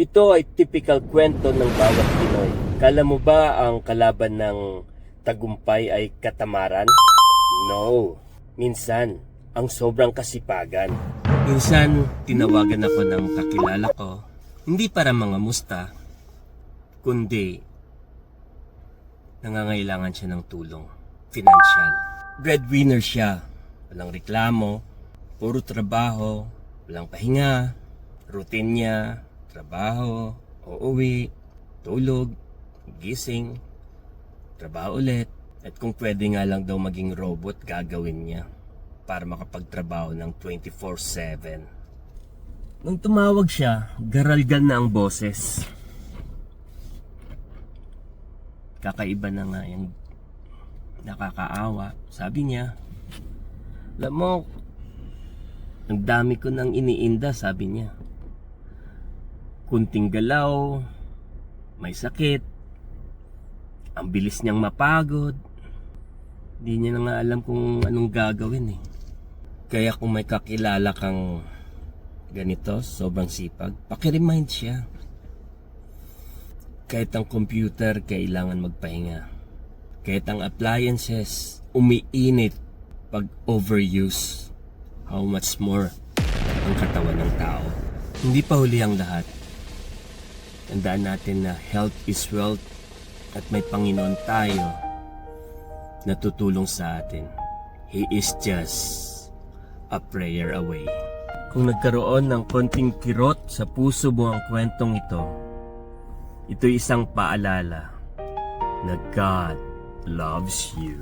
Ito ay typical kwento ng bawat Pinoy. Kala mo ba ang kalaban ng tagumpay ay katamaran? No. Minsan, ang sobrang kasipagan. Minsan, tinawagan ako ng kakilala ko, hindi para mga musta, kundi nangangailangan siya ng tulong. Financial. Breadwinner siya. Walang reklamo, puro trabaho, walang pahinga, routine niya, trabaho, uuwi, tulog, gising, trabaho ulit. At kung pwede nga lang daw maging robot, gagawin niya para makapagtrabaho ng 24/7. Nung tumawag siya, garalgal na ang boses. Kakaiba na nga yung nakakaawa. Sabi niya, alam mo, ang dami ko nang iniinda, sabi niya. Kunting galaw, may sakit, ang bilis niyang mapagod. Di niya na nga alam kung anong gagawin eh. Kaya kung may kakilala kang ganito, sobrang sipag, pakiremind siya. Kahit ang computer kailangan magpahinga. Kahit ang appliances umiinit pag overuse. How much more ang katawan ng tao. Hindi pa huli ang lahat. Tandaan natin na health is wealth at may Panginoon tayo na tutulong sa atin. He is just a prayer away. Kung nagkaroon ng konting kirot sa puso mo ang kwentong ito, ito'y isang paalala na God loves you.